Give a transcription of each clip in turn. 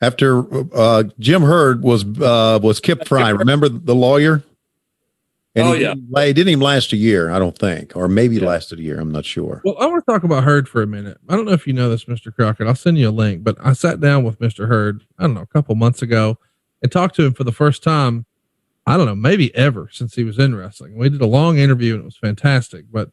After Jim Hurd was Kip Fry. Remember the lawyer? And he didn't even last a year, I don't think, or maybe lasted a year. I'm not sure. Well, I want to talk about Hurd for a minute. I don't know if you know this, Mr. Crockett. I'll send you a link, but I sat down with Mr. Hurd, I don't know, a couple months ago and talked to him for the first time. I don't know, maybe ever since he was in wrestling. We did a long interview and it was fantastic, but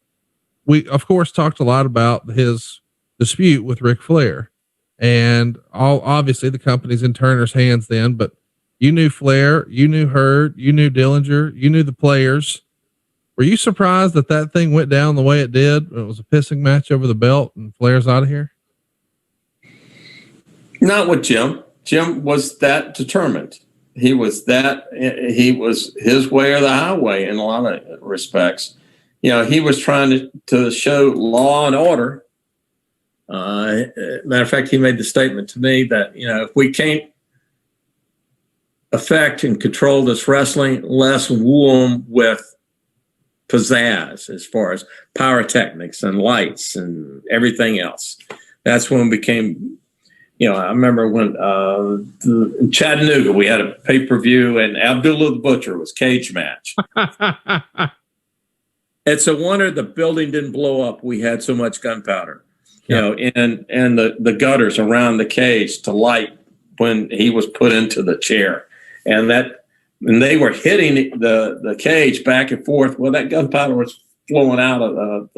we of course talked a lot about his dispute with Ric Flair, and obviously the company's in Turner's hands then, but you knew Flair, you knew Hurd, you knew Dillinger, you knew the players. Were you surprised that that thing went down the way it did? It was a pissing match over the belt and Flair's out of here. Not with Jim. Jim was that determined. He was his way or the highway in a lot of respects. You know, he was trying to show law and order. Matter of fact, he made the statement to me that, you know, if we can't affect and control this wrestling, let's woo them with pizzazz as far as pyrotechnics and lights and everything else. That's when it became, you know, I remember when in Chattanooga, we had a pay-per-view and Abdullah the Butcher was cage match. It's a wonder the building didn't blow up. We had so much gunpowder, you know, and the gutters around the cage to light when he was put into the chair. And they were hitting the cage back and forth. Well, that gunpowder was flowing out of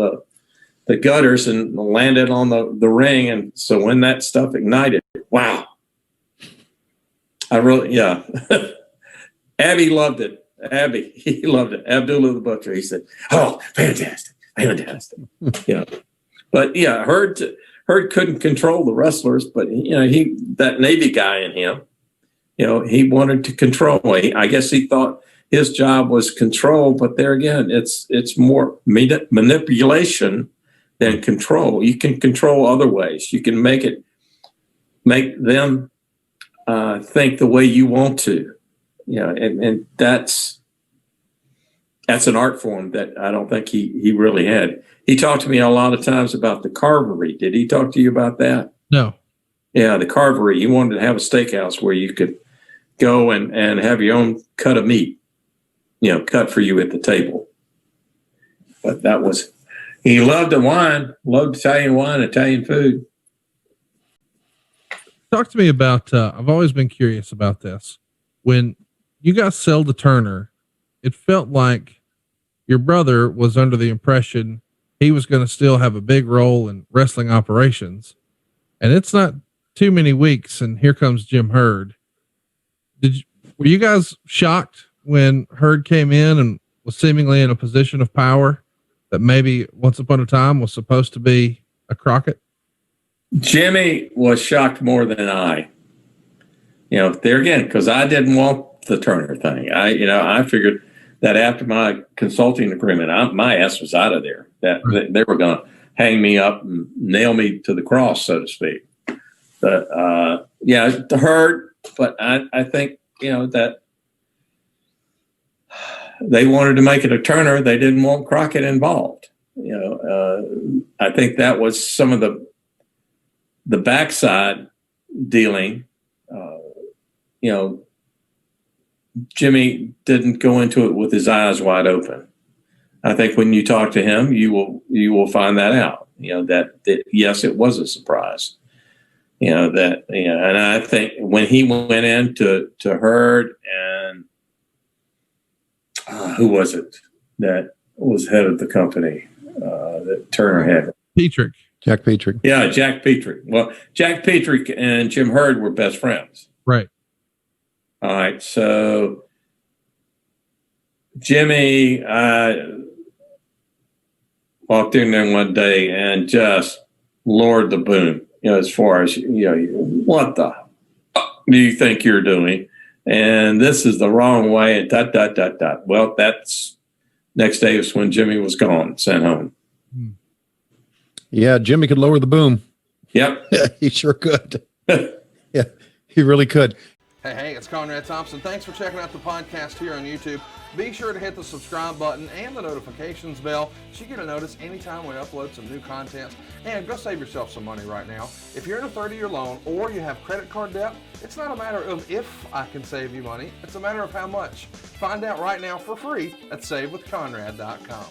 the gutters and landed on the ring. And so when that stuff ignited, wow. Abby loved it. He loved it. Abdullah the Butcher, he said, "Oh, fantastic. Yeah. But yeah, Hurd couldn't control the wrestlers, but you know, that Navy guy in him, you know, he wanted to control. I guess he thought his job was control, but there again, it's more manipulation than control. You can control other ways. You can make them think the way you want to, you know, and that's an art form that I don't think he really had. He talked to me a lot of times about the carvery. Did he talk to you about that? No. Yeah, the carvery. He wanted to have a steakhouse where you could go and have your own cut of meat, you know, cut for you at the table. But he loved the wine, loved Italian wine, Italian food. Talk to me about, I've always been curious about this. When you guys sold to Turner, it felt like your brother was under the impression he was going to still have a big role in wrestling operations. And it's not too many weeks, and here comes Jim Hurd. Were you guys shocked when Hurd came in and was seemingly in a position of power that maybe once upon a time was supposed to be a Crockett? Jimmy was shocked more than I. You know, there again, because I didn't want the Turner thing. I figured that after my consulting agreement, my ass was out of there. That they were going to hang me up and nail me to the cross, so to speak. But the Hurd. But I think, you know, that they wanted to make it a Turner. They didn't want Crockett involved. You know, I think that was some of the backside dealing. You know, Jimmy didn't go into it with his eyes wide open. I think when you talk to him, you will find that out. You know, that yes, it was a surprise. You know, and I think when he went in to Hurd and who was it that was head of the company that Turner had? Petrick. Jack Petrick. Yeah, Jack Petrick. Well, Jack Petrick and Jim Hurd were best friends. Right. All right. So Jimmy walked in there one day and just lowered the boom. You know, as far as, you know, what the do you think you're doing? And this is the wrong way. And Well, that's next day was when Jimmy was gone, sent home. Yeah, Jimmy could lower the boom. Yep. He sure could. Yeah, he really could. Hey, it's Conrad Thompson. Thanks for checking out the podcast here on YouTube. Be sure to hit the subscribe button and the notifications bell so you get a notice anytime we upload some new content. And go save yourself some money right now. If you're in a 30-year loan or you have credit card debt, it's not a matter of if I can save you money. It's a matter of how much. Find out right now for free at savewithconrad.com.